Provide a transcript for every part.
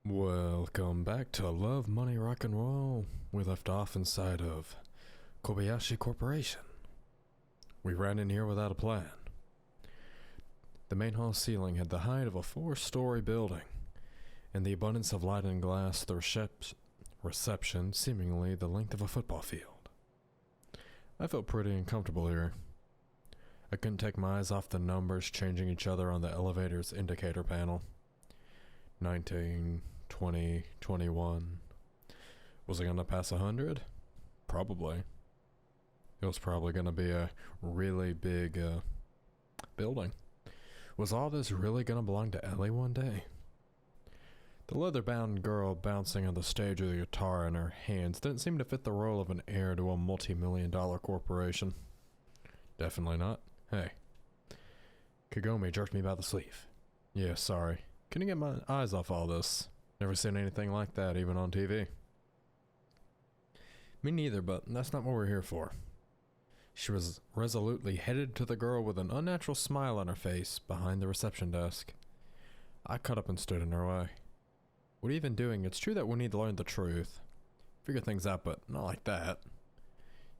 Welcome back to Love, Money, Rock and Roll. We left off inside of Kobayashi Corporation. We ran in here without a plan. The main hall ceiling had the height of a 4-story building, and the abundance of light and glass, the reception seemingly the length of a football field. I felt pretty uncomfortable here. I couldn't take my eyes off the numbers changing each other on the elevator's indicator panel. 19, 20, 21. Was it gonna pass 100? Probably. It was probably gonna be a really big building. Was all this really gonna belong to Ellie one day? The leather-bound girl bouncing on the stage with a guitar in her hands didn't seem to fit the role of an heir to a multi-million-dollar corporation. Definitely not. Hey. Kagome jerked me by the sleeve. Yeah, sorry. Couldn't get my eyes off all this. Never seen anything like that, even on TV. Me neither, but that's not what we're here for. She was resolutely headed to the girl with an unnatural smile on her face behind the reception desk. I cut up and stood in her way. What are you even doing? It's true that we need to learn the truth. Figure things out, but not like that.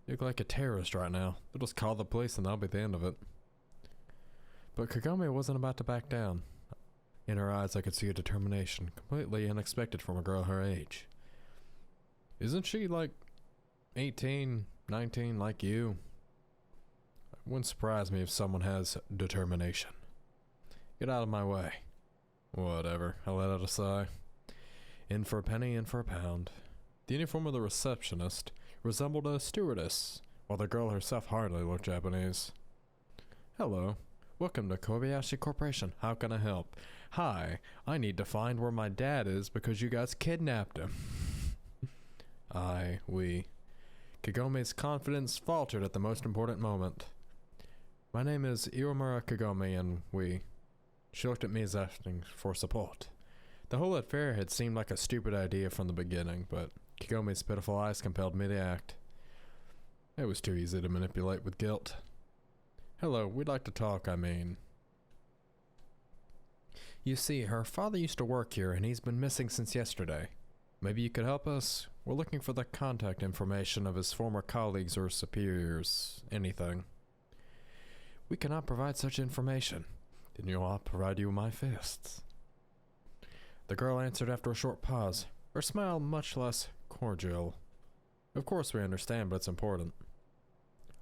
You look like a terrorist right now. They'll just call the police and that'll be the end of it. But Kagome wasn't about to back down. In her eyes I could see a determination, completely unexpected from a girl her age. Isn't she like 18, 19 like you? It wouldn't surprise me if someone has determination. Get out of my way. Whatever, I let out a sigh. In for a penny, in for a pound. The uniform of the receptionist resembled a stewardess, while the girl herself hardly looked Japanese. Hello. Welcome to Kobayashi Corporation. How can I help? Hi, I need to find where my dad is because you guys kidnapped him. We. Kagome's confidence faltered at the most important moment. My name is Iromura Kagome and we. She looked at me as asking for support. The whole affair had seemed like a stupid idea from the beginning, but Kagome's pitiful eyes compelled me to act. It was too easy to manipulate with guilt. Hello, we'd like to talk, You see, her father used to work here and he's been missing since yesterday. Maybe you could help us? We're looking for the contact information of his former colleagues or superiors. Anything. We cannot provide such information. Then I'll provide you with my fists. The girl answered after a short pause, her smile much less cordial. Of course we understand, but it's important.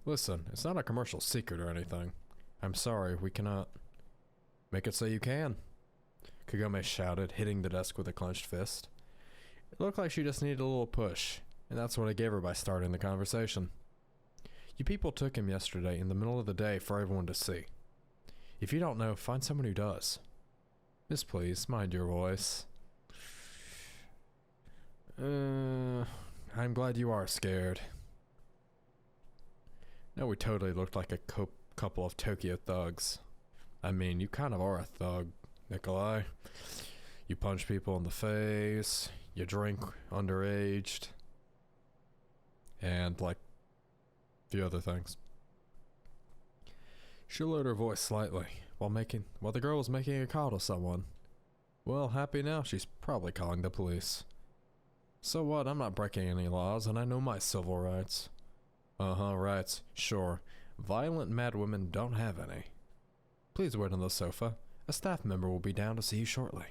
Listen, it's not a commercial secret or anything. I'm sorry, we cannot. Make it so you can. Kagome shouted, hitting the desk with a clenched fist. It looked like she just needed a little push, and that's what I gave her by starting the conversation. You people took him yesterday in the middle of the day for everyone to see. If you don't know, find someone who does. Miss, please, mind your voice. I'm glad you are scared. Now we totally looked like a couple of Tokyo thugs. You kind of are a thug, Nikolai. You punch people in the face, you drink underaged, and like a few other things. She lowered her voice slightly while the girl was making a call to someone. Well, happy now, she's probably calling the police. So what, I'm not breaking any laws and I know my civil rights. Rights, sure. Violent mad women don't have any. Please wait on the sofa. A staff member will be down to see you shortly.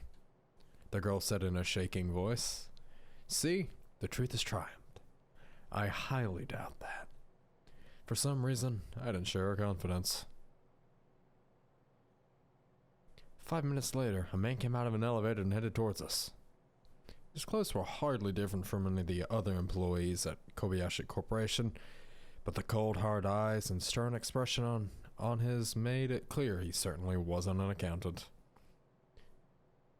The girl said in a shaking voice. See, the truth has triumphed. I highly doubt that. For some reason, I didn't share her confidence. 5 minutes later, a man came out of an elevator and headed towards us. His clothes were hardly different from any of the other employees at Kobayashi Corporation, but the cold, hard eyes and stern expression on his made it clear he certainly wasn't an accountant.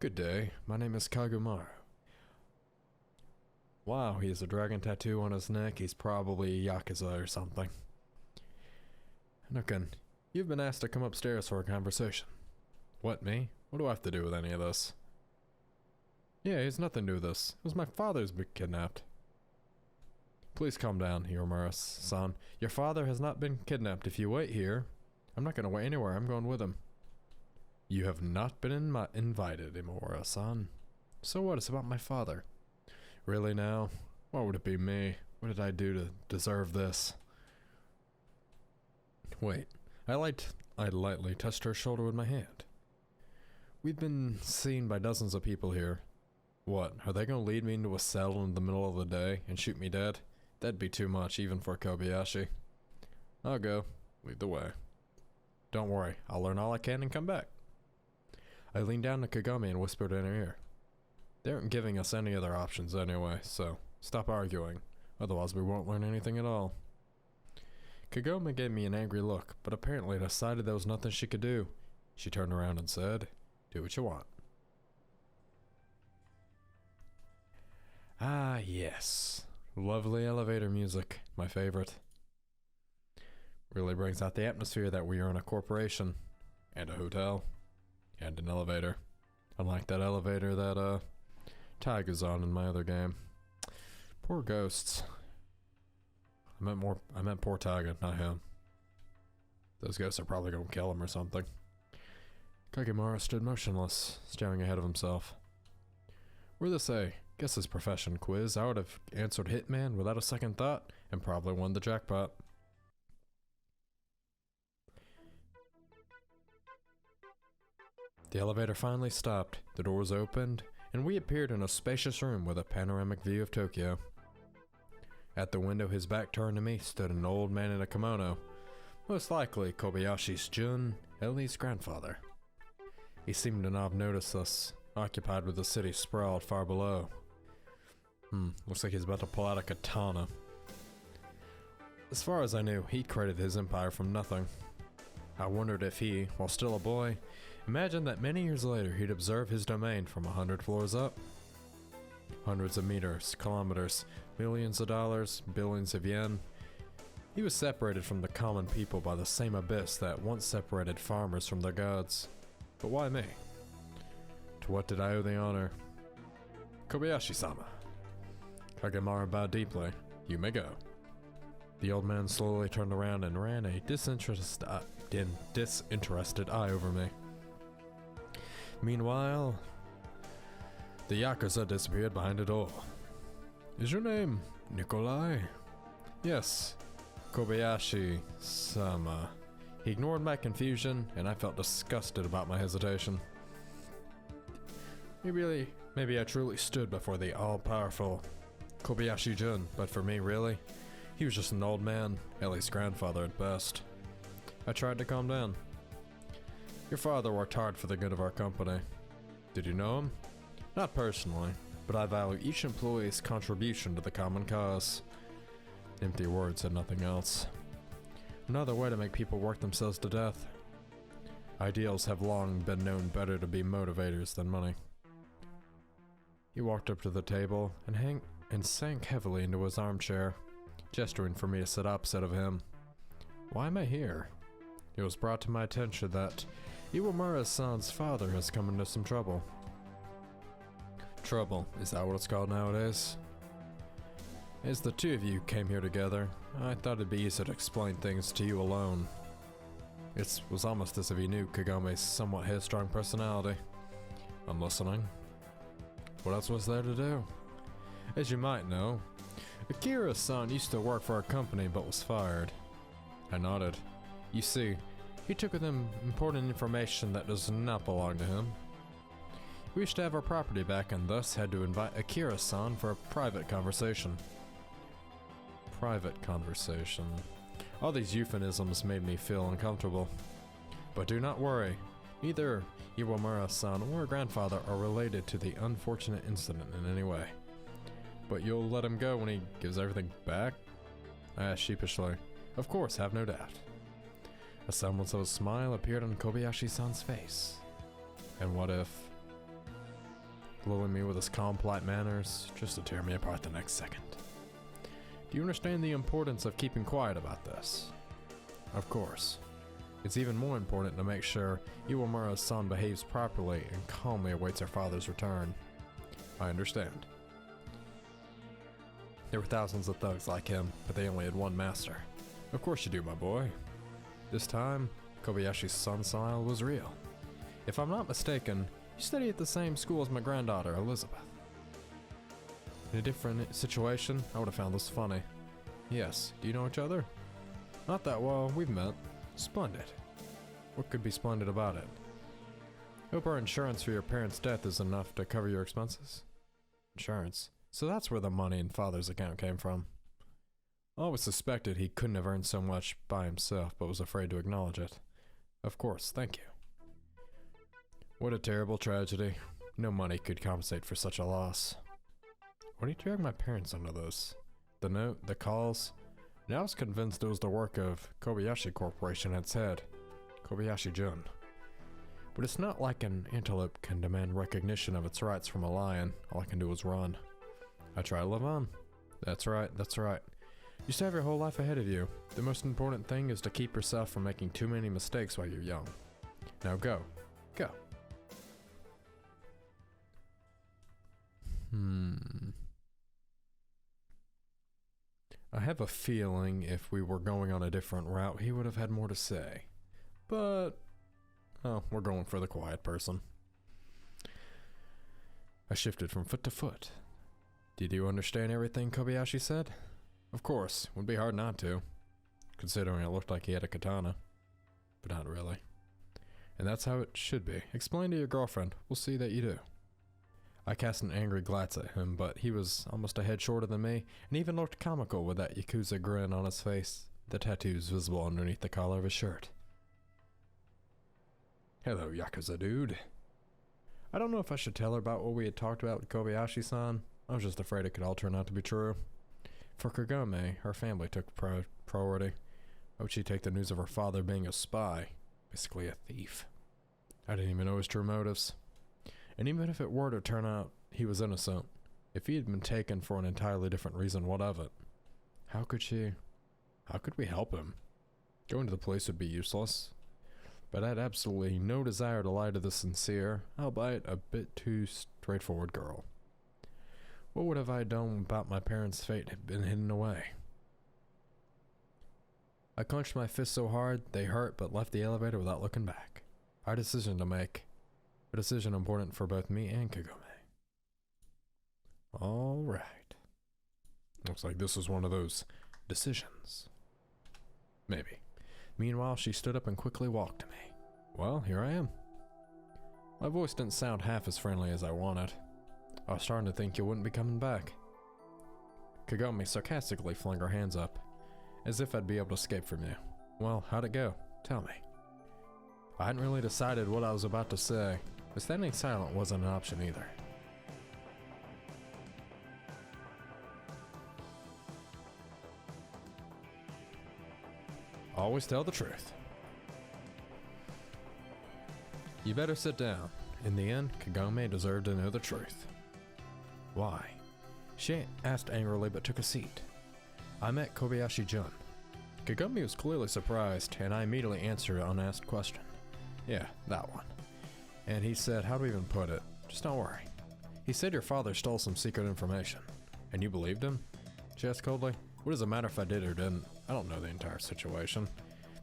Good day, my name is Kagumaru. Wow, he has a dragon tattoo on his neck. He's probably a Yakuza or something. Nukin, you've been asked to come upstairs for a conversation. What, me? What do I have to do with any of this? Yeah, he has nothing to do with this. It was my father's been kidnapped. Please calm down, Hiromura-san. Your father has not been kidnapped. If you wait here, I'm not going to wait anywhere. I'm going with him. You have not been invited, Imura-san. So what? It's about my father. Really now? Why would it be me? What did I do to deserve this? Wait. I lightly touched her shoulder with my hand. We've been seen by dozens of people here. What, are they gonna lead me into a cell in the middle of the day and shoot me dead? That'd be too much, even for Kobayashi. I'll go. Lead the way. Don't worry, I'll learn all I can and come back. I leaned down to Kagome and whispered in her ear. They aren't giving us any other options anyway, so stop arguing. Otherwise we won't learn anything at all. Kagome gave me an angry look, but apparently decided there was nothing she could do. She turned around and said, "Do what you want." Ah, yes. Lovely elevator music, my favorite. Really brings out the atmosphere that we are in a corporation, and a hotel, and an elevator. Unlike that elevator that, Tiger's on in my other game. Poor ghosts. I meant poor Tiger, not him. Those ghosts are probably gonna kill him or something. Kagemura stood motionless, staring ahead of himself. Were this a guess his profession quiz, I would have answered Hitman without a second thought, and probably won the jackpot. The elevator finally stopped, the doors opened, and we appeared in a spacious room with a panoramic view of Tokyo. At the window, his back turned to me, stood an old man in a kimono, most likely Kobayashi's Jun, Ellie's grandfather. He seemed to not have noticed us, occupied with the city sprawled far below. Looks like he's about to pull out a katana. As far as I knew, he'd created his empire from nothing. I wondered if he, while still a boy, imagined that many years later he'd observe his domain from 100 floors up. Hundreds of meters, kilometers, millions of dollars, billions of yen. He was separated from the common people by the same abyss that once separated farmers from their gods. But why me? To what did I owe the honor? Kobayashi-sama. Kagemura bowed deeply. You may go. The old man slowly turned around and ran a disinterested eye over me. Meanwhile, the Yakuza disappeared behind a door. Is your name Nikolai? Yes, Kobayashi-sama. He ignored my confusion, and I felt disgusted about my hesitation. Maybe I truly stood before the all-powerful Kobayashi-jun, but for me, really, he was just an old man, Ellie's grandfather at best. I tried to calm down. Your father worked hard for the good of our company. Did you know him? Not personally, but I value each employee's contribution to the common cause. Empty words and nothing else. Another way to make people work themselves to death. Ideals have long been known better to be motivators than money. He walked up to the table and sank heavily into his armchair, gesturing for me to sit opposite of him. Why am I here? It was brought to my attention that Iwamura-san's father has come into some trouble. Trouble, is that what it's called nowadays? As the two of you came here together, I thought it'd be easier to explain things to you alone. It was almost as if he knew Kagome's somewhat headstrong personality. I'm listening. What else was there to do? As you might know, Akira-san used to work for our company but was fired. I nodded. You see, he took with him important information that does not belong to him. We wished to have our property back and thus had to invite Akira-san for a private conversation. Private conversation. All these euphemisms made me feel uncomfortable. But do not worry, neither Iwamura-san or grandfather are related to the unfortunate incident in any way. But you'll let him go when he gives everything back? I asked sheepishly. Of course, have no doubt. A semblance of a smile appeared on Kobayashi-san's face. And what if, lulling me with his calm, polite manners, just to tear me apart the next second? Do you understand the importance of keeping quiet about this? Of course. It's even more important to make sure Iwamura-san behaves properly and calmly awaits her father's return. I understand. There were thousands of thugs like him, but they only had one master. Of course you do, my boy. This time, Kobayashi's son's smile was real. If I'm not mistaken, he You study at the same school as my granddaughter, Elizabeth. In a different situation, I would have found this funny. Yes, do you know each other? Not that well, we've met. Splendid. What could be splendid about it? Hope our insurance for your parents' death is enough to cover your expenses. Insurance? So that's where the money in Father's account came from. I always suspected he couldn't have earned so much by himself, but was afraid to acknowledge it. Of course, thank you. What a terrible tragedy. No money could compensate for such a loss. Why do you drag my parents into this? The note, the calls. Now I was convinced it was the work of Kobayashi Corporation at its head, Kobayashi-jun. But it's not like an antelope can demand recognition of its rights from a lion. All I can do is run. I try to live on. That's right, that's right. You still have your whole life ahead of you. The most important thing is to keep yourself from making too many mistakes while you're young. Now go. Go. I have a feeling if we were going on a different route, he would have had more to say. But, oh, we're going for the quiet person. I shifted from foot to foot. Did you understand everything Kobayashi said? Of course, would be hard not to, considering it looked like he had a katana. But not really. And that's how it should be. Explain to your girlfriend. We'll see that you do. I cast an angry glance at him, but he was almost a head shorter than me, and even looked comical with that Yakuza grin on his face, the tattoos visible underneath the collar of his shirt. Hello, Yakuza dude. I don't know if I should tell her about what we had talked about with Kobayashi-san. I was just afraid it could all turn out to be true. For Kagome, her family took priority. Why would she take the news of her father being a spy, basically a thief? I didn't even know his true motives. And even if it were to turn out he was innocent, if he had been taken for an entirely different reason, what of it? How could we help him? Going to the police would be useless. But I had absolutely no desire to lie to the sincere, albeit a bit too straightforward girl. What would have I done about my parents' fate had been hidden away? I clenched my fists so hard they hurt, but left the elevator without looking back. Our decision to make. A decision important for both me and Kagome. Alright. Looks like this was one of those decisions. Maybe. Meanwhile, she stood up and quickly walked to me. Well, here I am. My voice didn't sound half as friendly as I wanted. I was starting to think you wouldn't be coming back. Kagome sarcastically flung her hands up, as if I'd be able to escape from you. Well, how'd it go? Tell me. I hadn't really decided what I was about to say, but standing silent wasn't an option either. Always tell the truth. You better sit down. In the end, Kagome deserved to know the truth. Why? She asked angrily but took a seat. I met Kobayashi-jun. Kagome was clearly surprised, and I immediately answered an unasked question. Yeah, that one. And he said, how do we even put it? Just don't worry. He said your father stole some secret information. And you believed him? She asked coldly. What does it matter if I did or didn't? I don't know the entire situation.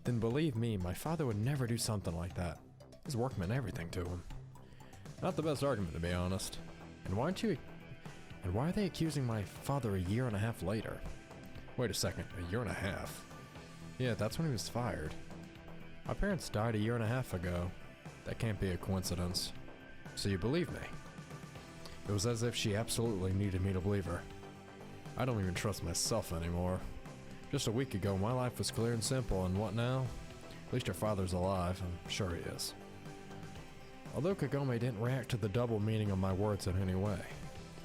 Then believe me, my father would never do something like that. His work meant everything to him. Not the best argument, to be honest. And why are they accusing my father a year and a half later? Wait a second, a year and a half? Yeah, that's when he was fired. My parents died a year and a half ago. That can't be a coincidence. So you believe me? It was as if she absolutely needed me to believe her. I don't even trust myself anymore. Just a week ago, my life was clear and simple, and what now? At least her father's alive, I'm sure he is. Although Kagome didn't react to the double meaning of my words in any way.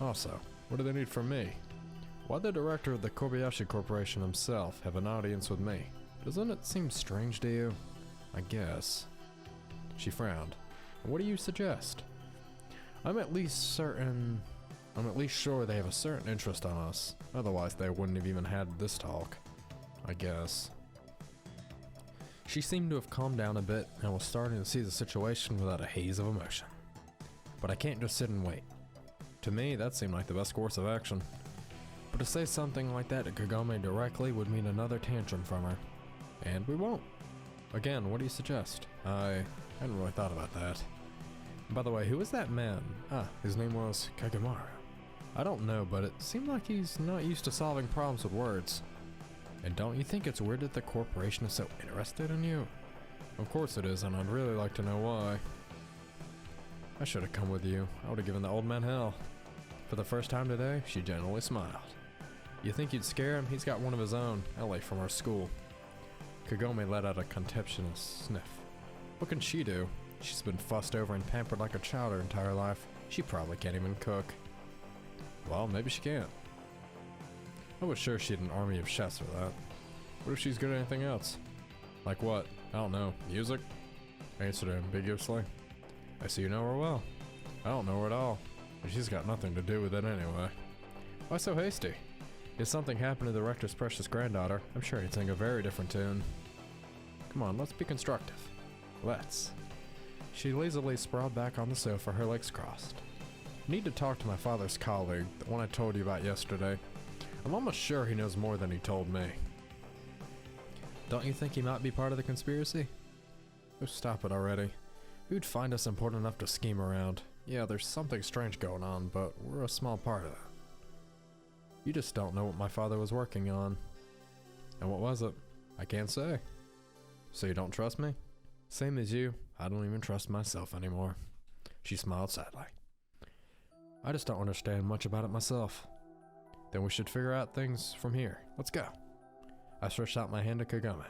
Also, what do they need from me? Why the director of the Kobayashi Corporation himself have an audience with me? Doesn't it seem strange to you? I guess. She frowned. What do you suggest? I'm at least sure they have a certain interest on us. Otherwise they wouldn't have even had this talk. I guess. She seemed to have calmed down a bit and was starting to see the situation without a haze of emotion. But I can't just sit and wait. To me, that seemed like the best course of action. But to say something like that to Kagome directly would mean another tantrum from her. And we won't. Again, what do you suggest? I hadn't really thought about that. By the way, who was that man? Ah, his name was Kagemaru. I don't know, but it seemed like he's not used to solving problems with words. And don't you think it's weird that the corporation is so interested in you? Of course it is, and I'd really like to know why. I should have come with you. I would have given the old man hell. For the first time today, she genuinely smiled. You think you'd scare him? He's got one of his own, Ellie from our school. Kagome let out a contemptuous sniff. What can she do? She's been fussed over and pampered like a child her entire life. She probably can't even cook. Well, maybe she can't. I was sure she had an army of chefs for that. What if she's good at anything else? Like what? I don't know. Music? I answered ambiguously. I see you know her well. I don't know her at all. But she's got nothing to do with it anyway. Why so hasty? If something happened to the rector's precious granddaughter, I'm sure he'd sing a very different tune. Come on, let's be constructive. Let's. She lazily sprawled back on the sofa, her legs crossed. Need to talk to my father's colleague, the one I told you about yesterday. I'm almost sure he knows more than he told me. Don't you think he might be part of the conspiracy? Oh, stop it already. Who'd find us important enough to scheme around? Yeah, there's something strange going on, but we're a small part of it. You just don't know what my father was working on. And what was it? I can't say. So you don't trust me? Same as you, I don't even trust myself anymore. She smiled sadly. I just don't understand much about it myself. Then we should figure out things from here. Let's go. I stretched out my hand to Kagome.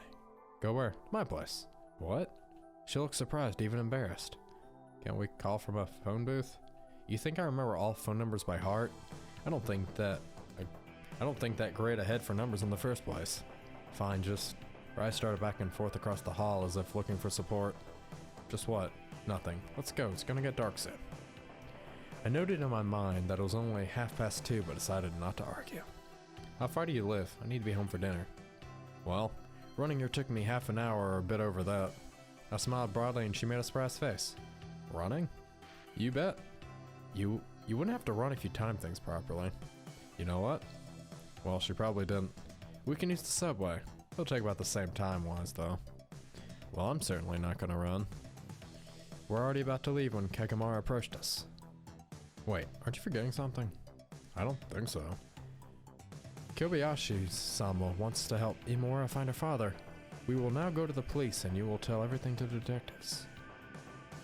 Go where? My place. What? She looked surprised, even embarrassed. Can't we call from a phone booth? You think I remember all phone numbers by heart? I don't think that great ahead for numbers in the first place. Fine, just... I started back and forth across the hall as if looking for support. Just what? Nothing. Let's go, it's gonna get dark soon. I noted in my mind that it was only 2:30, but decided not to argue. How far do you live? I need to be home for dinner. Well, running here took me half an hour or a bit over that. I smiled broadly and she made a surprised face. Running? You bet. You wouldn't have to run if you timed things properly. You know what? Well, she probably didn't. We can use the subway. It'll take about the same time-wise, though. Well, I'm certainly not gonna run. We're already about to leave when Kagemaru approached us. Wait, aren't you forgetting something? I don't think so. Kobayashi-sama wants to help Imura find her father. We will now go to the police and you will tell everything to the detectives.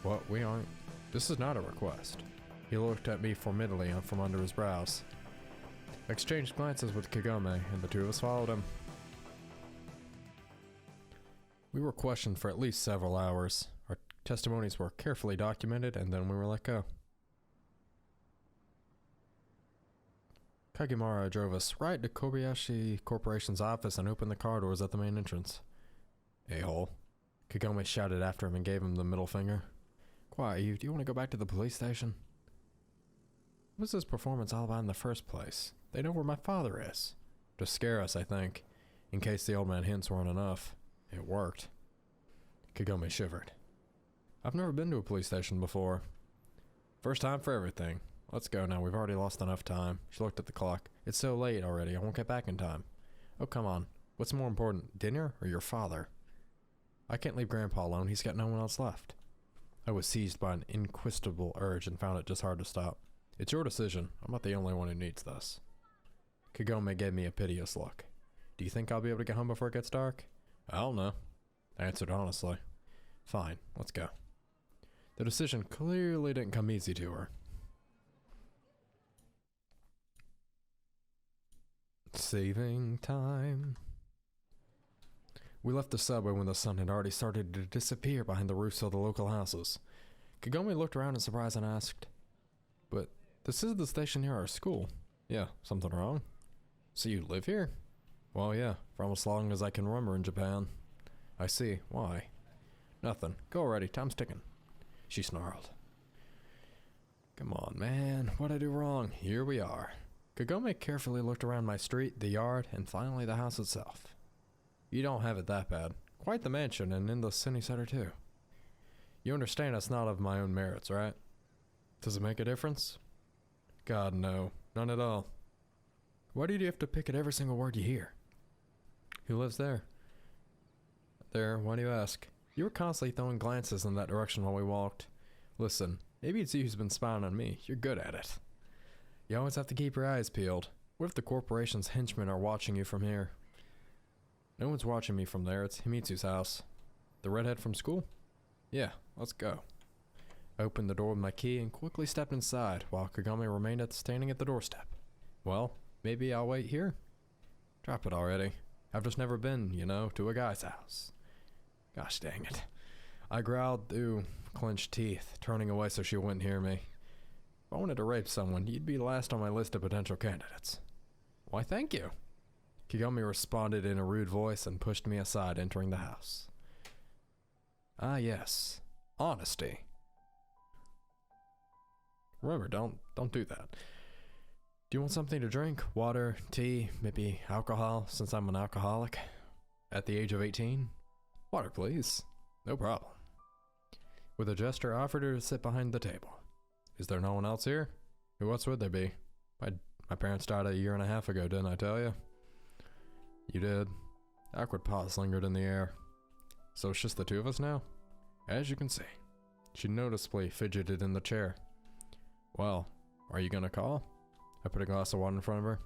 What? We aren't... This is not a request. He looked at me formidably from under his brows. I exchanged glances with Kagome and the two of us followed him. We were questioned for at least several hours. Our testimonies were carefully documented and then we were let go. Kagemaru drove us right to Kobayashi Corporation's office and opened the car doors at the main entrance. A-hole. Kagome shouted after him and gave him the middle finger. Quiet, do you want to go back to the police station? What was this performance all about in the first place? They know where my father is. To scare us, I think. In case the old man hints weren't enough. It worked. Kagome shivered. I've never been to a police station before. First time for everything. Let's go now, we've already lost enough time. She looked at the clock. It's so late already, I won't get back in time. Oh, come on. What's more important, dinner or your father? I can't leave Grandpa alone, he's got no one else left. I was seized by an inquisitive urge and found it just hard to stop. It's your decision, I'm not the only one who needs this. Kagome gave me a piteous look. Do you think I'll be able to get home before it gets dark? I don't know. I answered honestly. Fine, let's go. The decision clearly didn't come easy to her. Saving time. We left the subway when the sun had already started to disappear behind the roofs of the local houses. Kagome looked around in surprise and asked, But this is the station near our school. Yeah, something wrong? So you live here? Well, yeah, for almost as long as I can remember in Japan. I see. Why? Nothing. Go already, time's ticking. She snarled. Come on, man. What'd I do wrong? Here we are. Kagome carefully looked around my street, the yard, and finally the house itself. You don't have it that bad. Quite the mansion, and in the city center too. You understand it's not of my own merits, right? Does it make a difference? God, no. None at all. Why do you have to pick at every single word you hear? Who lives there? There, why do you ask? You were constantly throwing glances in that direction while we walked. Listen, Maybe it's you who's been spying on me. You're good at it. You always have to keep your eyes peeled. What if the corporation's henchmen are watching you from here? No one's watching me from there. It's Himitsu's house. The redhead from school? Yeah, let's go. I opened the door with my key and quickly stepped inside while Kagami remained standing at the doorstep. Well, maybe I'll wait here? Drop it already. I've just never been, to a guy's house. Gosh dang it. I growled through clenched teeth, turning away so she wouldn't hear me. If I wanted to rape someone, you'd be last on my list of potential candidates. Why, thank you. Kagami responded in a rude voice and pushed me aside, entering the house. Ah, yes. Honesty. Remember, don't do that. Do you want something to drink? Water, tea, maybe alcohol, since I'm an alcoholic? At the age of 18? Water, please. No problem. With a gesture, I offered her to sit behind the table. Is there no one else here? Who else would there be? My parents died a year and a half ago, didn't I tell you? You did. Awkward pause lingered in the air. So it's just the two of us now? As you can see. She noticeably fidgeted in the chair. Well, are you gonna call? I put a glass of water in front of her.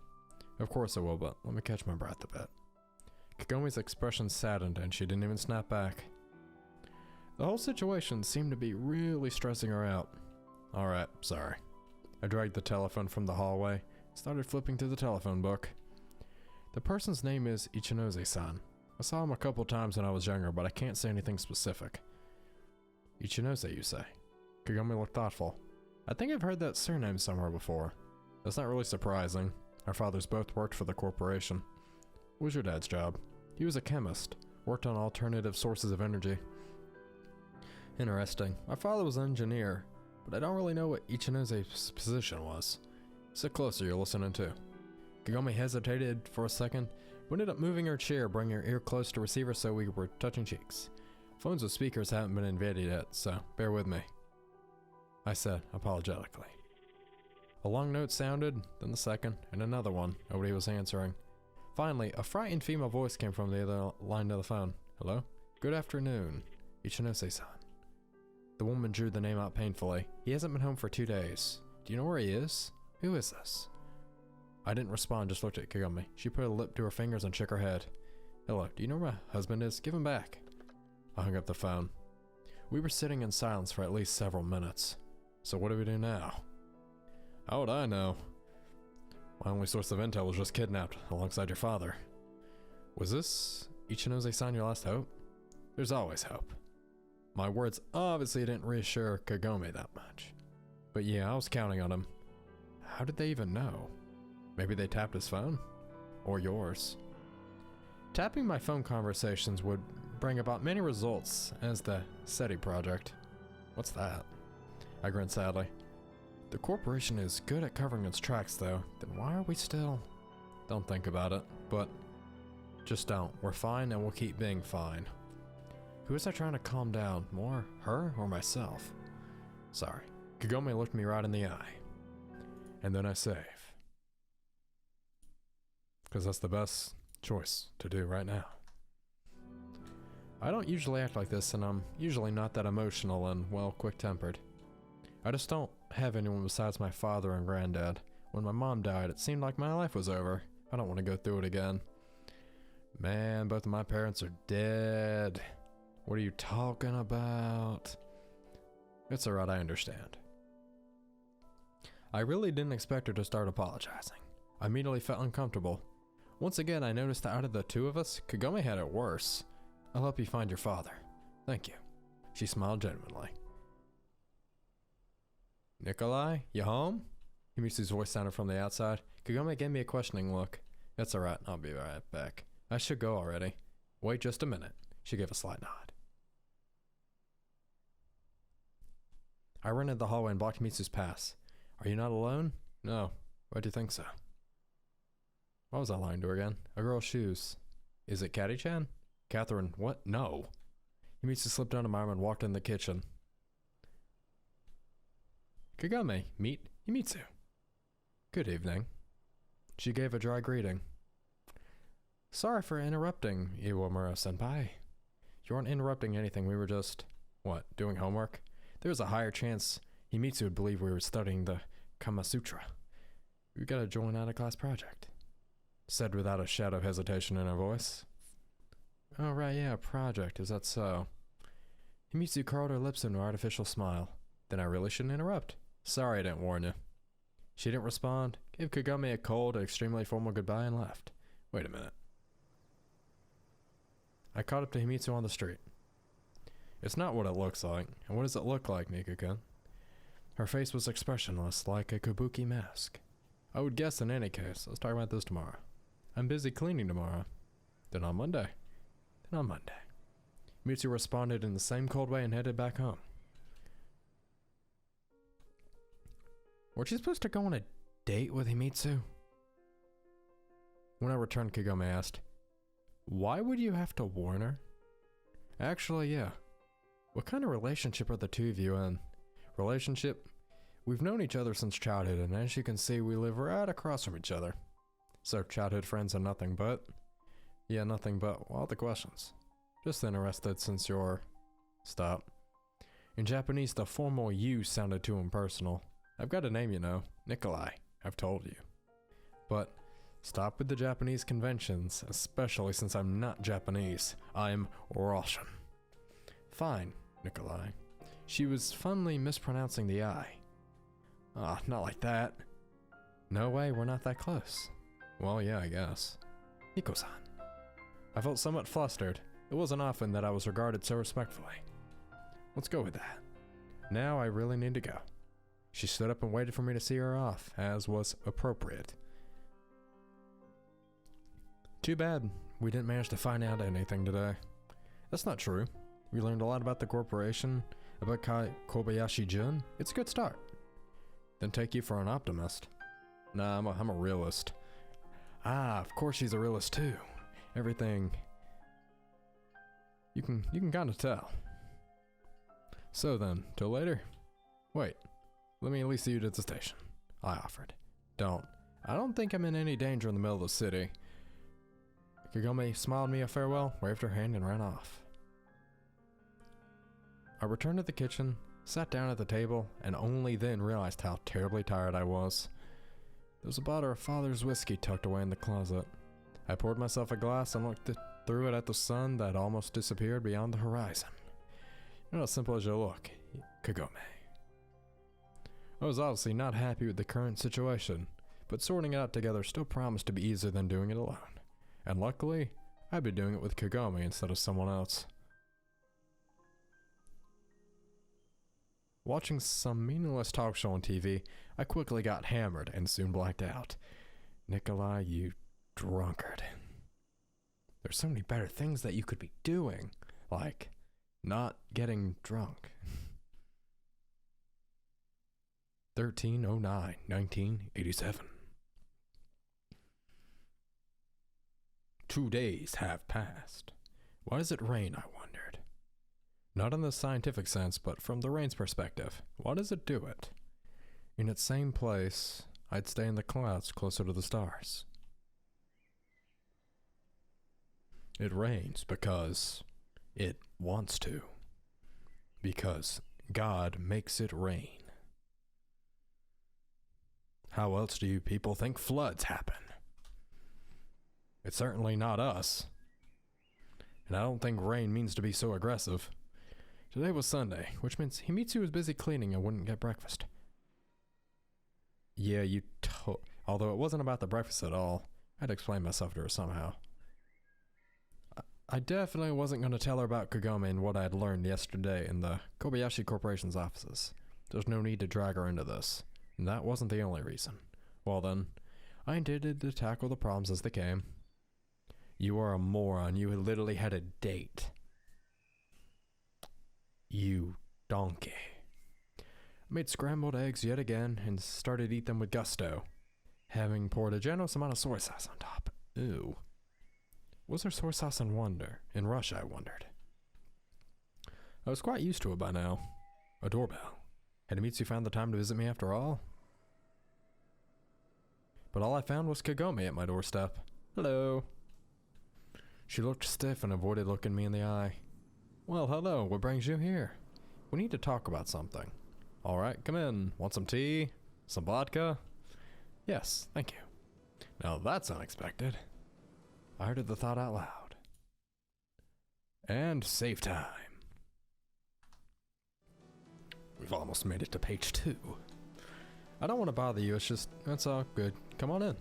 Of course I will, but let me catch my breath a bit. Kagami's expression saddened and she didn't even snap back. The whole situation seemed to be really stressing her out. Alright, sorry. I dragged the telephone from the hallway, started flipping through the telephone book. The person's name is Ichinose-san. I saw him a couple times when I was younger, but I can't say anything specific. Ichinose, you say? Kagami looked thoughtful. I think I've heard that surname somewhere before. That's not really surprising. Our fathers both worked for the corporation. What was your dad's job? He was a chemist. Worked on alternative sources of energy. Interesting. My father was an engineer, but I don't really know what Ichinose's position was. Sit closer, you're listening to. Kagami hesitated for a second, but ended up moving her chair, bringing her ear close to receiver so we were touching cheeks. Phones with speakers haven't been invented yet, so bear with me. I said, apologetically. A long note sounded, then the second, and another one. Nobody was answering. Finally, a frightened female voice came from the other line of the phone. Hello? Good afternoon. Ichinose-san. The woman drew the name out painfully. He hasn't been home for 2 days. Do you know where he is? Who is this? I didn't respond, just looked at Kagami. She put a lip to her fingers and shook her head. Hello, do you know where my husband is? Give him back. I hung up the phone. We were sitting in silence for at least several minutes. So what do we do now? How would I know? My only source of intel was just kidnapped, alongside your father. Was this Ichinose-san your last hope? There's always hope. My words obviously didn't reassure Kagami that much. But yeah, I was counting on him. How did they even know? Maybe they tapped his phone? Or yours? Tapping my phone conversations would bring about many results, as the SETI project. What's that? I grinned sadly. The corporation is good at covering its tracks though, then why are we still? Don't think about it, but just don't. We're fine and we'll keep being fine. Who is I trying to calm down? More her or myself? Sorry. Kagami looked me right in the eye. And then I save. Because that's the best choice to do right now. I don't usually act like this, and I'm usually not that emotional and, well, quick-tempered. I just don't have anyone besides my father and granddad. When my mom died, it seemed like my life was over. I don't want to go through it again. Man, both of my parents are dead. What are you talking about? It's alright, I understand. I really didn't expect her to start apologizing. I immediately felt uncomfortable. Once again, I noticed that out of the two of us, Kagami had it worse. I'll help you find your father. Thank you. She smiled genuinely. Nikolai, you home? Himitsu's voice sounded from the outside. Kagami gave me a questioning look. It's alright, I'll be right back. I should go already. Wait just a minute. She gave a slight nod. I ran into the hallway and blocked Himitsu's pass. Are you not alone? No. Why do you think so? What was I lying to her again? A girl's shoes. Is it Catty-chan? Catherine, what? No. Himitsu slipped down to my arm and walked in the kitchen. Kagami, meet Himitsu. Good evening. She gave a dry greeting. Sorry for interrupting, Iwamura-senpai. You weren't interrupting anything, we were just, doing homework? There was a higher chance Himitsu would believe we were studying the Kama Sutra. We gotta join out a class project, said without a shadow of hesitation in her voice. Oh right, yeah, project, is that so? Himitsu curled her lips into an artificial smile. Then I really shouldn't interrupt. Sorry I didn't warn you. She didn't respond, gave Kagome a cold and extremely formal goodbye and left. Wait a minute. I caught up to Himitsu on the street. It's not what it looks like. And what does it look like, Nika-kun? Her face was expressionless, like a kabuki mask. I would guess in any case. Let's talk about this tomorrow. I'm busy cleaning tomorrow. Then on Monday. Himitsu responded in the same cold way and headed back home. Weren't you supposed to go on a date with Himitsu? When I returned, Kagome asked, why would you have to warn her? Actually, yeah. What kind of relationship are the two of you in? Relationship? We've known each other since childhood, and as you can see, we live right across from each other. So childhood friends are nothing but... Yeah, nothing but all the questions. Just interested since you're... Stop. In Japanese, the formal you sounded too impersonal. I've got a name, you know. Nikolai. I've told you. But stop with the Japanese conventions, especially since I'm not Japanese. I'm Russian. Fine, Nikolai. She was funnily mispronouncing the I. Ah, not like that. No way, we're not that close. Well, yeah, I guess. Niko-san. I felt somewhat flustered. It wasn't often that I was regarded so respectfully. Let's go with that. Now I really need to go. She stood up and waited for me to see her off, as was appropriate. Too bad we didn't manage to find out anything today. That's not true. We learned a lot about the corporation, about Kobayashi-jun. It's a good start. Then take you for an optimist. Nah, I'm a realist. Ah, of course she's a realist too. Everything... You can kind of tell. So then, till later? Wait, let me at least see you to the station. I offered. I don't think I'm in any danger in the middle of the city. Kagome smiled me a farewell, waved her hand, and ran off. I returned to the kitchen, sat down at the table, and only then realized how terribly tired I was. There was a bottle of father's whiskey tucked away in the closet. I poured myself a glass and looked through it at the sun that almost disappeared beyond the horizon. You're not as simple as you look, Kagome. I was obviously not happy with the current situation, but sorting it out together still promised to be easier than doing it alone. And luckily, I'd be doing it with Kagome instead of someone else. Watching some meaningless talk show on TV, I quickly got hammered and soon blacked out. Nikolai, you drunkard. There's so many better things that you could be doing, like not getting drunk. 13/09/1987. 2 days have passed. Why does it rain, I wondered. Not in the scientific sense, but from the rain's perspective. Why does it do it? In its same place, I'd stay in the clouds closer to the stars. It rains because it wants to. Because God makes it rain. How else do you people think floods happen? It's certainly not us. And I don't think rain means to be so aggressive. Today was Sunday, which means Himitsu was busy cleaning and wouldn't get breakfast. Yeah, although it wasn't about the breakfast at all, I'd explain myself to her somehow. I definitely wasn't going to tell her about Kagome and what I had learned yesterday in the Kobayashi Corporation's offices. There's no need to drag her into this. And that wasn't the only reason. Well then, I intended to tackle the problems as they came. You are a moron. You literally had a date. You donkey. I made scrambled eggs yet again and started to eat them with gusto, having poured a generous amount of soy sauce on top. Ew. Was there soy sauce in Russia, I wondered. I was quite used to it by now. A doorbell. Had Himitsu found the time to visit me after all? But all I found was Kagome at my doorstep. Hello. She looked stiff and avoided looking me in the eye. Well, hello, what brings you here? We need to talk about something. Alright, come in. Want some tea? Some vodka? Yes, thank you. Now that's unexpected. I uttered the thought out loud. And save time. We've almost made it to page 2. I don't want to bother you, it's just, that's all good. Come on in.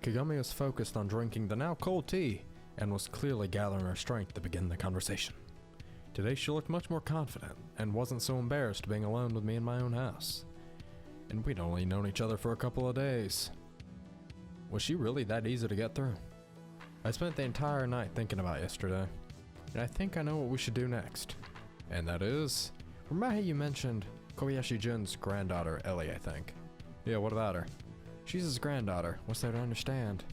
Kagome was focused on drinking the now cold tea and was clearly gathering her strength to begin the conversation. Today she looked much more confident and wasn't so embarrassed being alone with me in my own house. And we'd only known each other for a couple of days. Was she really that easy to get through? I spent the entire night thinking about yesterday, and I think I know what we should do next. And that is, remember how you mentioned Kobayashi-jun's granddaughter, Ellie, I think? Yeah, what about her? She's his granddaughter. What's there to understand?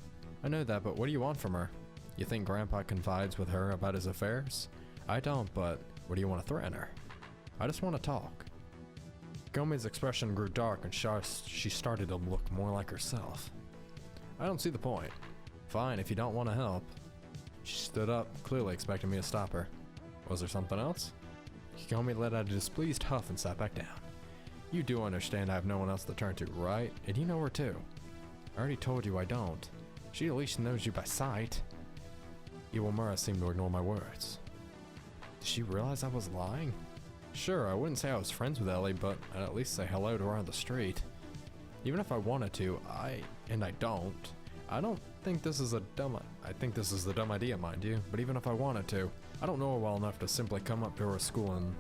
I know that, but what do you want from her? You think Grandpa confides with her about his affairs? I don't, but what do you want to threaten her? I just want to talk. Gome's expression grew dark and she started to look more like herself. I don't see the point. Fine, if you don't want to help. She stood up, clearly expecting me to stop her. Was there something else? Kagome let out a displeased huff and sat back down. You do understand I have no one else to turn to, right? And you know her too. I already told you I don't. She at least knows you by sight. Iwamura seemed to ignore my words. Did she realize I was lying? Sure, I wouldn't say I was friends with Ellie, but I'd at least say hello to her on the street. Even if I wanted to, I don't think this is a dumb, I think this is the dumb idea, mind you, but even if I wanted to, I don't know her well enough to simply come up to her school and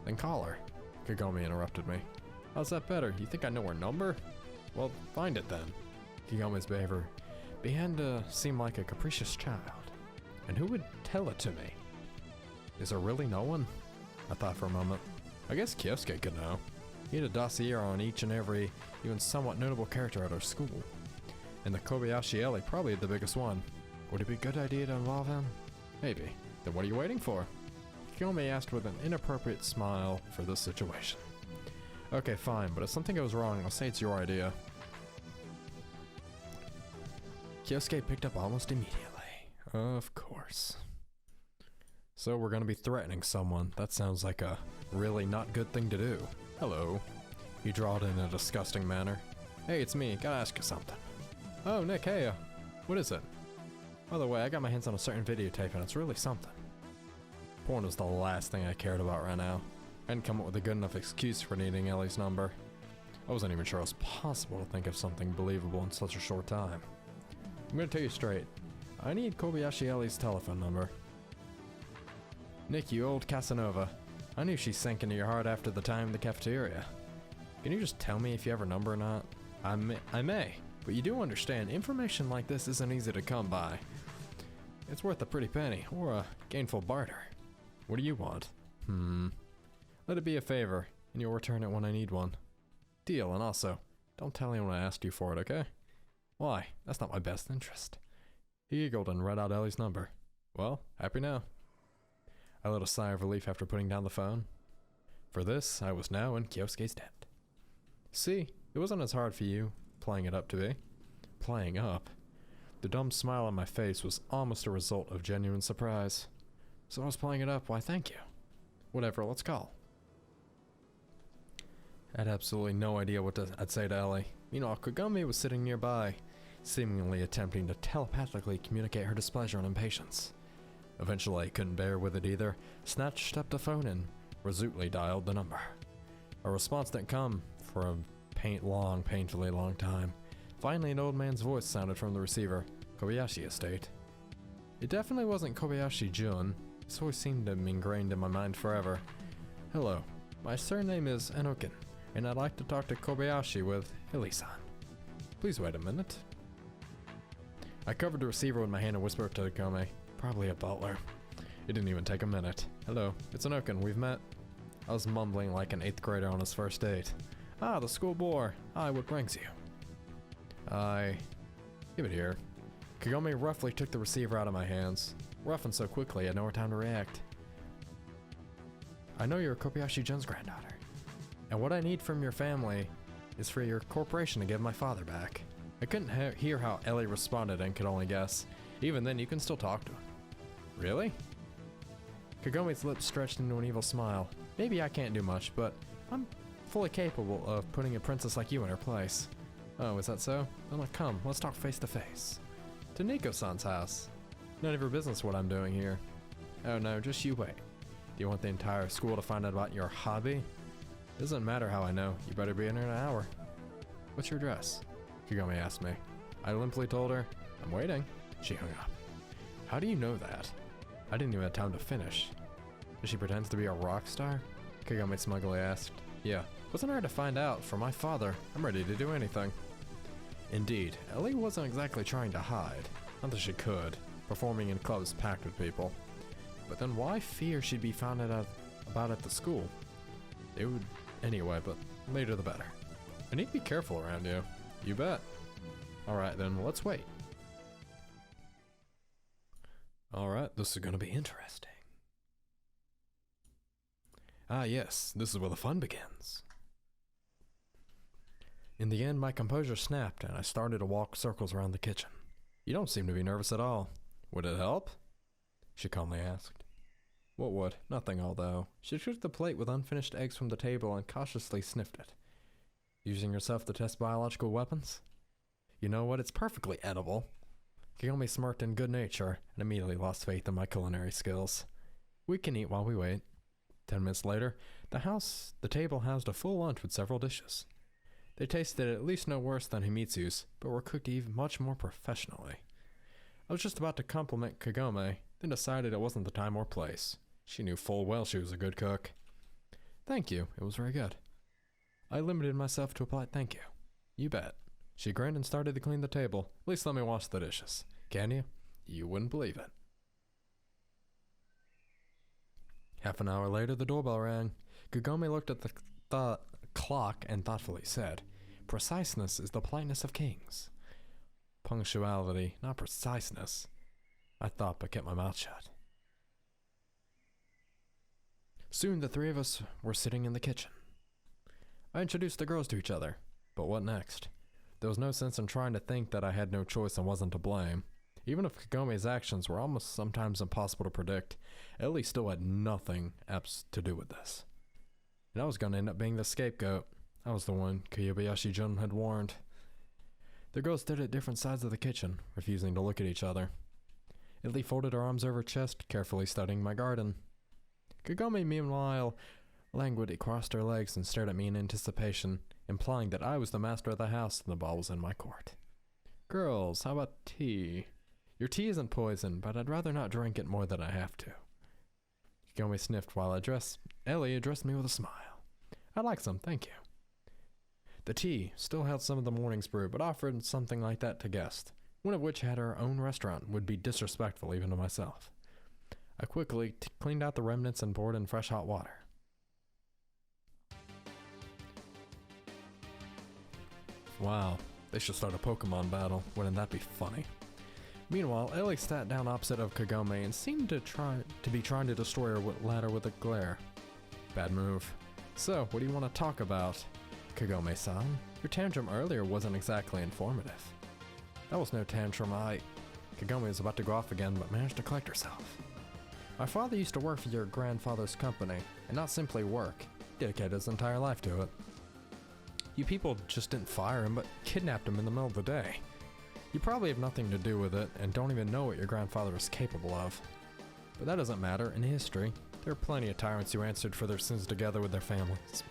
then call her. Kagome interrupted me. How's that better? You think I know her number? Well, find it then. Kagome's behavior began to seem like a capricious child. And who would tell it to me? Is there really no one? I thought for a moment. I guess Kyosuke could know. He had a dossier on each and every, even somewhat notable character at our school. And the Kobayashi Ellie probably the biggest one. Would it be a good idea to involve him? Maybe. Then what are you waiting for? Kagome asked with an inappropriate smile for this situation. Okay, fine, but if something goes wrong, I'll say it's your idea. Kyosuke picked up almost immediately. Of course. So we're gonna be threatening someone. That sounds like a really not good thing to do. Hello. He drawled in a disgusting manner. Hey, it's me. Gotta ask you something. Oh, Nick, hey. What is it? By the way, I got my hands on a certain videotape and it's really something. Porn was the last thing I cared about right now. I hadn't come up with a good enough excuse for needing Ellie's number. I wasn't even sure it was possible to think of something believable in such a short time. I'm gonna tell you straight. I need Kobayashi Ellie's telephone number. Nick, you old Casanova. I knew she sank into your heart after the time in the cafeteria. Can you just tell me if you have her number or not? I may, but you do understand, information like this isn't easy to come by. It's worth a pretty penny, or a gainful barter. What do you want? Let it be a favor, and you'll return it when I need one. Deal, and also, don't tell anyone I asked you for it, okay? Why? That's not my best interest. He giggled and read out Ellie's number. Well, happy now. I let a sigh of relief after putting down the phone. For this, I was now in Kyosuke's debt. See, it wasn't as hard for you, playing it up to be. Playing up? The dumb smile on my face was almost a result of genuine surprise. So I was playing it up, why thank you. Whatever, let's call. I had absolutely no idea what I'd say to Ellie. Meanwhile, Kagome was sitting nearby, seemingly attempting to telepathically communicate her displeasure and impatience. Eventually, I couldn't bear with it either, snatched up the phone and resolutely dialed the number. A response didn't come for a painfully long time. Finally, an old man's voice sounded from the receiver. Kobayashi Estate. It definitely wasn't Kobayashi-jun. This voice seemed to be ingrained in my mind forever. Hello, my surname is Enokin, and I'd like to talk to Kobayashi with Hilly-san. Please wait a minute. I covered the receiver with my hand and whispered to Kagome. Probably a butler. It didn't even take a minute. Hello, it's Enokin, we've met. I was mumbling like an 8th grader on his first date. Ah, the school boar. Hi, what brings you? Give it here. Kagome roughly took the receiver out of my hands. Rough and so quickly, I had no time to react. I know you're Kobayashi-jun's granddaughter. And what I need from your family is for your corporation to give my father back. I couldn't hear how Ellie responded and could only guess. Even then, you can still talk to him. Really? Kagome's lips stretched into an evil smile. Maybe I can't do much, but I'm fully capable of putting a princess like you in her place. Oh, is that so? Well, come, let's talk face to face. To Nico-san's house. None of your business what I'm doing here. Oh no, just you wait. Do you want the entire school to find out about your hobby? It doesn't matter how I know. You better be in here in an hour. What's your address? Kagome asked me. I limply told her, I'm waiting. She hung up. How do you know that? I didn't even have time to finish. Does she pretend to be a rock star? Kagome smugly asked. Yeah, wasn't hard to find out. For my father, I'm ready to do anything. Indeed, Ellie wasn't exactly trying to hide. Not that she could, performing in clubs packed with people. But then why fear she'd be found out about at the school? It would anyway, but later the better. I need to be careful around you. You bet. Alright then, let's wait. Alright, this is gonna be interesting. Ah yes, this is where the fun begins. In the end, my composure snapped and I started to walk circles around the kitchen. You don't seem to be nervous at all. Would it help? She calmly asked. What would? Nothing, although. She took the plate with unfinished eggs from the table and cautiously sniffed it. Using yourself to test biological weapons? You know what? It's perfectly edible. Kagome smirked in good nature and immediately lost faith in my culinary skills. We can eat while we wait. 10 minutes later, the table housed a full lunch with several dishes. They tasted at least no worse than Himitsu's, but were cooked even much more professionally. I was just about to compliment Kagome, then decided it wasn't the time or place. She knew full well she was a good cook. Thank you, it was very good. I limited myself to a polite thank you. You bet. She grinned and started to clean the table. At least let me wash the dishes. Can you? You wouldn't believe it. Half an hour later, the doorbell rang. Kagome looked at the clock and thoughtfully said, Preciseness is the politeness of kings. Punctuality, not preciseness. I thought but kept my mouth shut. Soon the three of us were sitting in the kitchen. I introduced the girls to each other, but what next? There was no sense in trying to think that I had no choice and wasn't to blame. Even if Kagome's actions were almost sometimes impossible to predict, Ellie still had nothing else to do with this. And I was going to end up being the scapegoat. I was the one Kobayashi-jun had warned. The girls stood at different sides of the kitchen, refusing to look at each other. Ellie folded her arms over her chest, carefully studying my garden. Kagome, meanwhile, languidly crossed her legs and stared at me in anticipation, implying that I was the master of the house and the ball was in my court. Girls, how about tea? Your tea isn't poison, but I'd rather not drink it more than I have to. Kagome sniffed while Ellie addressed me with a smile. I'd like some, thank you. The tea still held some of the morning's brew, but offered something like that to guests, one of which had her own restaurant, would be disrespectful even to myself. I quickly cleaned out the remnants and poured in fresh hot water. Wow, they should start a Pokemon battle. Wouldn't that be funny? Meanwhile, Ellie sat down opposite of Kagome and seemed to be trying to destroy her ladder with a glare. Bad move. So, what do you want to talk about? Kagome-san, your tantrum earlier wasn't exactly informative. That was no tantrum. Kagome was about to go off again, but managed to collect herself. My father used to work for your grandfather's company, and not simply work, dedicated his entire life to it. You people just didn't fire him, but kidnapped him in the middle of the day. You probably have nothing to do with it, and don't even know what your grandfather was capable of. But that doesn't matter. In history, there are plenty of tyrants who answered for their sins together with their families.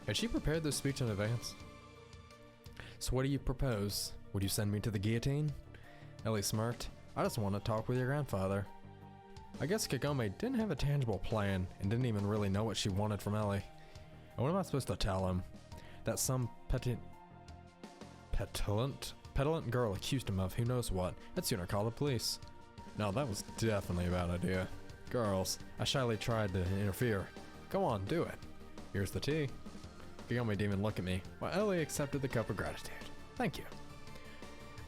Had she prepared this speech in advance? So what do you propose? Would you send me to the guillotine? Ellie smirked. I just want to talk with your grandfather. I guess Kagome didn't have a tangible plan and didn't even really know what she wanted from Ellie. And what am I supposed to tell him? That some petulant girl accused him of who knows what. I'd sooner call the police. No, that was definitely a bad idea. Girls, I shyly tried to interfere. Go on, do it. Here's the tea. Kagome didn't even look at me, while Ellie accepted the cup of gratitude. Thank you.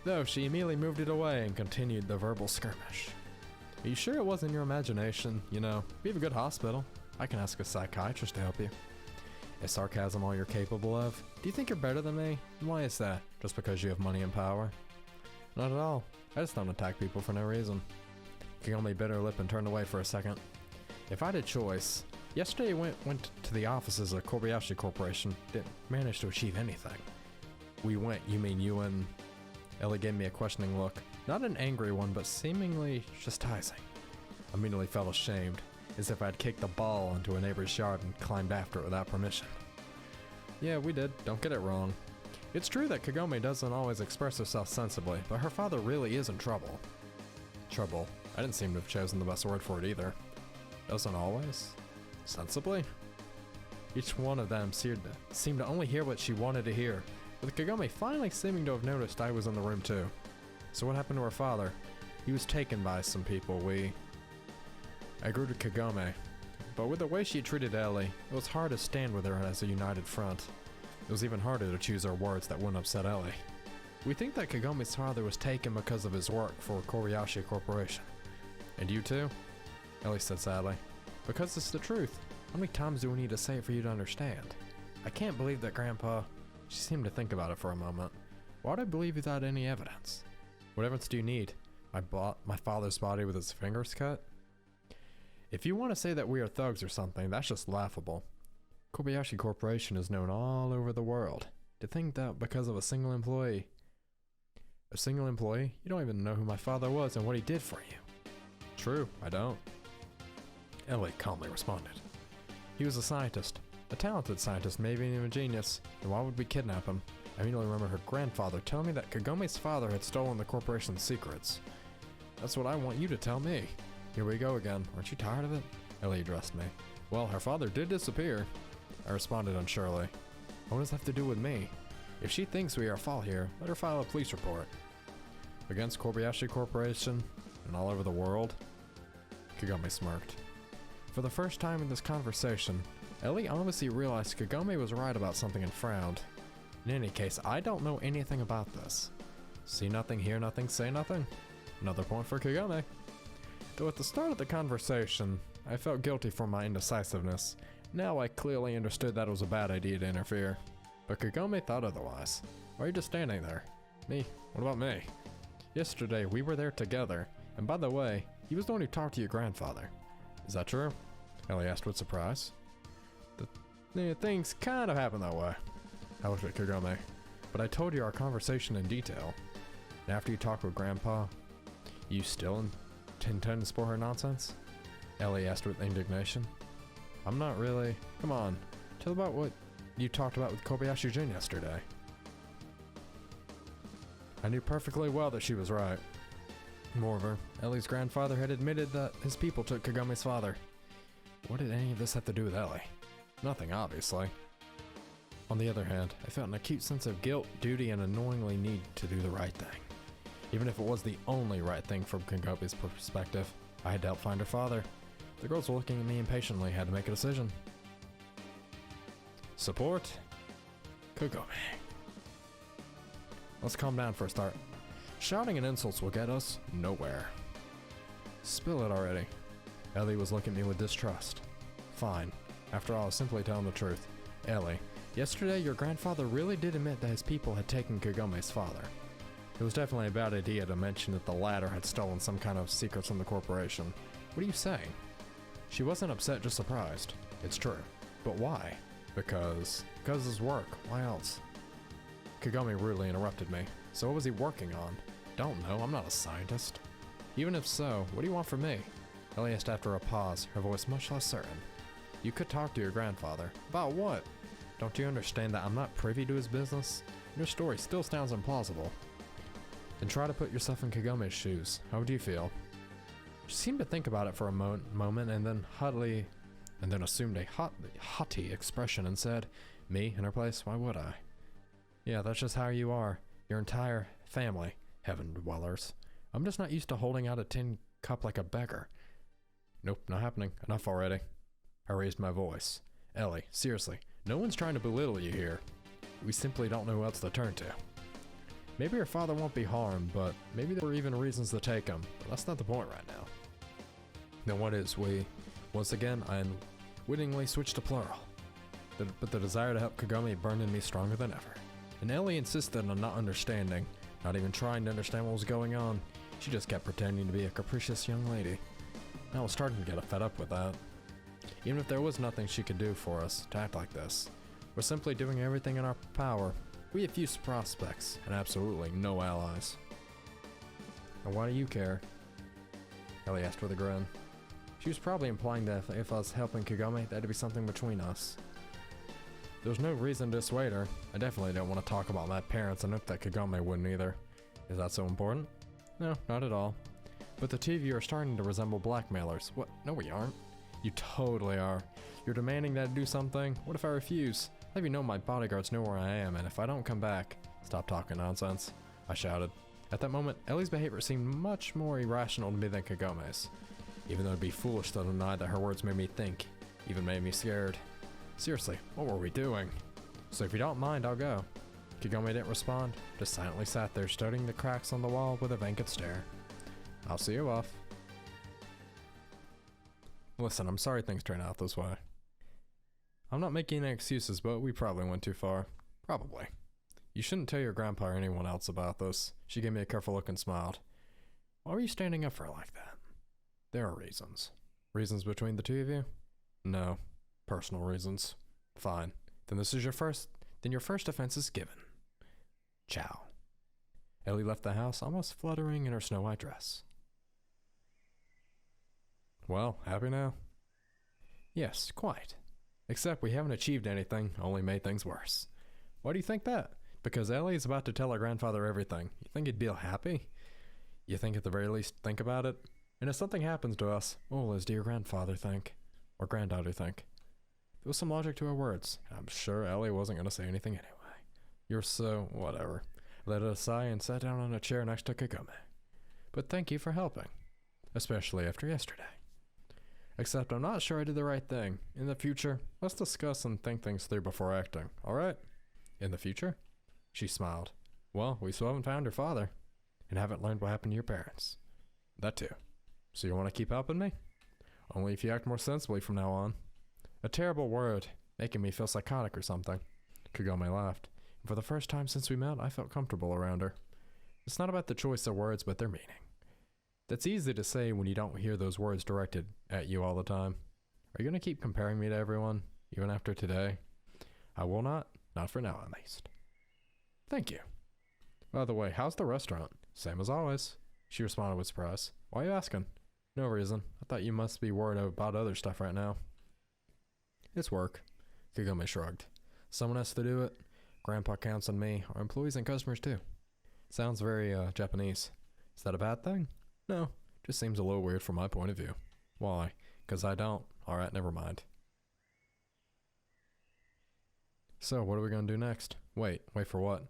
Though she immediately moved it away and continued the verbal skirmish. Are you sure it wasn't your imagination? You know, we have a good hospital. I can ask a psychiatrist to help you. Is sarcasm all you're capable of? Do you think you're better than me? And why is that? Just because you have money and power? Not at all. I just don't attack people for no reason. Kagome bit her lip and turned away for a second. If I had a choice, Yesterday went to the offices of Kobayashi Corporation. Didn't manage to achieve anything. We went, you mean you and... Ellie gave me a questioning look. Not an angry one, but seemingly chastising. I immediately felt ashamed, as if I'd kicked the ball into a neighbor's yard and climbed after it without permission. Yeah, we did. Don't get it wrong. It's true that Kagome doesn't always express herself sensibly, but her father really is in trouble. Trouble. I didn't seem to have chosen the best word for it either. Doesn't always? Sensibly? Each one of them seemed to only hear what she wanted to hear, with Kagome finally seeming to have noticed I was in the room too. So what happened to her father? He was taken by some people. I grew to Kagome, but with the way she treated Ellie, it was hard to stand with her as a united front. It was even harder to choose our words that wouldn't upset Ellie. We think that Kagome's father was taken because of his work for Kobayashi Corporation. And you too? Ellie said sadly. Because it's the truth. How many times do we need to say it for you to understand? I can't believe that Grandpa... She seemed to think about it for a moment. Why would I believe without any evidence? What evidence do you need? I bought my father's body with his fingers cut? If you want to say that we are thugs or something, that's just laughable. Kobayashi Corporation is known all over the world. To think that because of a single employee... A single employee? You don't even know who my father was and what he did for you. True, I don't. Ellie calmly responded. He was a scientist. A talented scientist, maybe even a genius. And why would we kidnap him? I immediately remember her grandfather telling me that Kagome's father had stolen the corporation's secrets. That's what I want you to tell me. Here we go again. Aren't you tired of it? Ellie addressed me. Well, her father did disappear. I responded unsurely. What does that have to do with me? If she thinks we are at fault here, let her file a police report. Against Kobayashi Corporation and all over the world? Kagome smirked. For the first time in this conversation, Ellie obviously realized Kagome was right about something and frowned. In any case, I don't know anything about this. See nothing, hear nothing, say nothing? Another point for Kagome. Though at the start of the conversation, I felt guilty for my indecisiveness. Now I clearly understood that it was a bad idea to interfere. But Kagome thought otherwise. Why are you just standing there? Me? What about me? Yesterday, we were there together. And by the way, he was the one who talked to your grandfather. Is that true? Ellie asked with surprise. Things kind of happen that way. I looked at Kagome. But I told you our conversation in detail. And after you talked with Grandpa, you still intend to support her nonsense? Ellie asked with indignation. I'm not really... Come on, tell about what you talked about with Kobayashi Jun yesterday. I knew perfectly well that she was right. Moreover, Ellie's grandfather had admitted that his people took Kagome's father. What did any of this have to do with Ellie? Nothing, obviously. On the other hand, I felt an acute sense of guilt, duty, and annoyingly need to do the right thing. Even if it was the only right thing from Kagome's perspective, I had to help find her father. The girls were looking at me impatiently, had to make a decision. Support? Kagome. Let's calm down for a start. Shouting and insults will get us nowhere. Spill it already. Ellie was looking at me with distrust. Fine. After all, I was simply telling the truth. Ellie, yesterday your grandfather really did admit that his people had taken Kagome's father. It was definitely a bad idea to mention that the latter had stolen some kind of secrets from the corporation. What are you saying? She wasn't upset, just surprised. It's true. But why? Because his work. Why else? Kagome rudely interrupted me. So what was he working on? Don't know, I'm not a scientist. Even if so, what do you want from me? Ellie asked after a pause, her voice much less certain. You could talk to your grandfather. About what? Don't you understand that I'm not privy to his business? Your story still sounds implausible. Then try to put yourself in Kagome's shoes. How would you feel? She seemed to think about it for a moment and then assumed a haughty expression and said, Me, in her place, why would I? Yeah, that's just how you are. Your entire family, heaven dwellers. I'm just not used to holding out a tin cup like a beggar. Nope, not happening. Enough already. I raised my voice. Ellie, seriously, no one's trying to belittle you here. We simply don't know who else to turn to. Maybe your father won't be harmed, but maybe there were even reasons to take him. But that's not the point right now. Then what is we? Once again, I unwittingly switched to plural. But the desire to help Kagome burned in me stronger than ever. And Ellie insisted on not understanding, not even trying to understand what was going on. She just kept pretending to be a capricious young lady. I was starting to get fed up with that. Even if there was nothing she could do for us to act like this, we're simply doing everything in our power. We have few prospects and absolutely no allies. And why do you care? Ellie asked with a grin. She was probably implying that if I was helping Kagome, that'd be something between us. There was no reason to dissuade her. I definitely don't want to talk about my parents and hope that Kagome wouldn't either. Is that so important? No, not at all. But the two of you are starting to resemble blackmailers. What? No, we aren't. You totally are. You're demanding that I do something? What if I refuse? Let me know my bodyguards know where I am, and if I don't come back, stop talking nonsense, I shouted. At that moment, Ellie's behavior seemed much more irrational to me than Kagome's. Even though it'd be foolish to deny that her words made me think, even made me scared. Seriously, what were we doing? So if you don't mind, I'll go. Kagome didn't respond, just silently sat there studying the cracks on the wall with a vacant stare. I'll see you off. Listen, I'm sorry things turned out this way. I'm not making any excuses, but we probably went too far. Probably. You shouldn't tell your grandpa or anyone else about this. She gave me a careful look and smiled. Why were you standing up for her like that? There are reasons. Reasons between the two of you? No. Personal reasons. Fine. Then your first offense is given. Ciao. Ellie left the house, almost fluttering in her snow-white dress. Well, happy now? Yes, quite. Except we haven't achieved anything, only made things worse. Why do you think that? Because Ellie is about to tell her grandfather everything. You think he'd be happy? You think at the very least think about it? And if something happens to us, what will his dear grandfather think? Or granddaughter think? There was some logic to her words. I'm sure Ellie wasn't going to say anything anyway. You're so... whatever. I let out a sigh and sat down on a chair next to Kagome. But thank you for helping. Especially after yesterday. Except I'm not sure I did the right thing. In the future, let's discuss and think things through before acting, alright? In the future? She smiled. Well, we still haven't found your father. And haven't learned what happened to your parents. That too. So you want to keep helping me? Only if you act more sensibly from now on. A terrible word, making me feel psychotic or something. Kagome laughed. And for the first time since we met, I felt comfortable around her. It's not about the choice of words, but their meaning. That's easy to say when you don't hear those words directed at you all the time. Are you going to keep comparing me to everyone, even after today? I will not for now at least. Thank you. By the way, how's the restaurant? Same as always. She responded with surprise. Why are you asking? No reason. I thought you must be worried about other stuff right now. It's work. Kagome shrugged. Someone has to do it. Grandpa counts on me. Our employees and customers too. Sounds very Japanese. Is that a bad thing? No, just seems a little weird from my point of view. Why? 'Cause I don't. Alright, never mind. So, what are we gonna do next? Wait for what?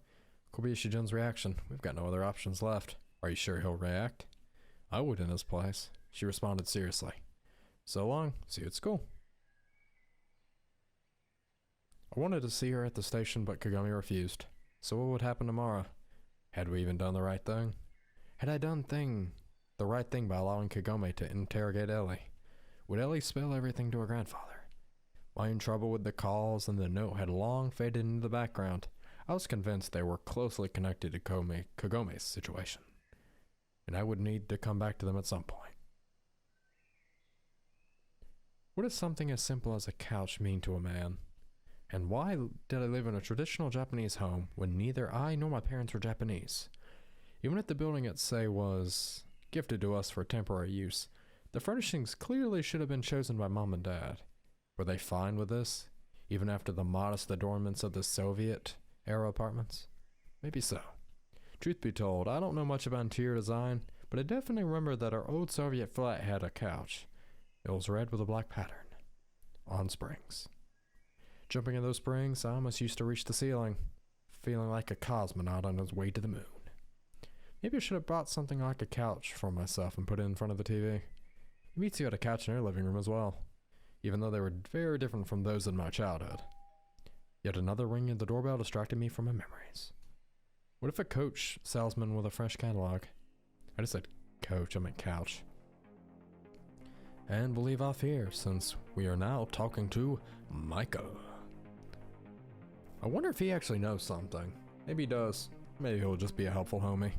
Kobayashi-jun's reaction. We've got no other options left. Are you sure he'll react? I would in his place. She responded seriously. So long. See you at school. I wanted to see her at the station, but Kagome refused. So what would happen tomorrow? Had we even done the right thing? Had I done the right thing by allowing Kagome to interrogate Ellie? Would Ellie spill everything to her grandfather? My own trouble with the calls and the note had long faded into the background. I was convinced they were closely connected to Kagome's situation, and I would need to come back to them at some point. What does something as simple as a couch mean to a man? And why did I live in a traditional Japanese home when neither I nor my parents were Japanese? Even if the building it say was gifted to us for temporary use, the furnishings clearly should have been chosen by Mom and Dad. Were they fine with this, even after the modest adornments of the Soviet-era apartments? Maybe so. Truth be told, I don't know much about interior design, but I definitely remember that our old Soviet flat had a couch. It was red with a black pattern, on springs. Jumping in those springs, I almost used to reach the ceiling, feeling like a cosmonaut on his way to the moon. Maybe I should have bought something like a couch for myself and put it in front of the TV. Mitsu had a couch in her living room as well, even though they were very different from those in my childhood. Yet another ring at the doorbell distracted me from my memories. What if a coach salesman with a fresh catalog? I just said coach, I meant couch. And we'll leave off here, since we are now talking to Micah. I wonder if he actually knows something. Maybe he does. Maybe he'll just be a helpful homie.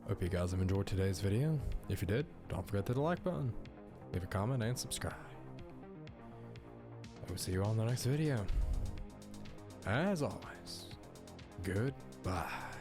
Hope you guys have enjoyed today's video. If you did, don't forget to hit the like button, leave a comment, and subscribe. I will see you all in the next video. As always, goodbye.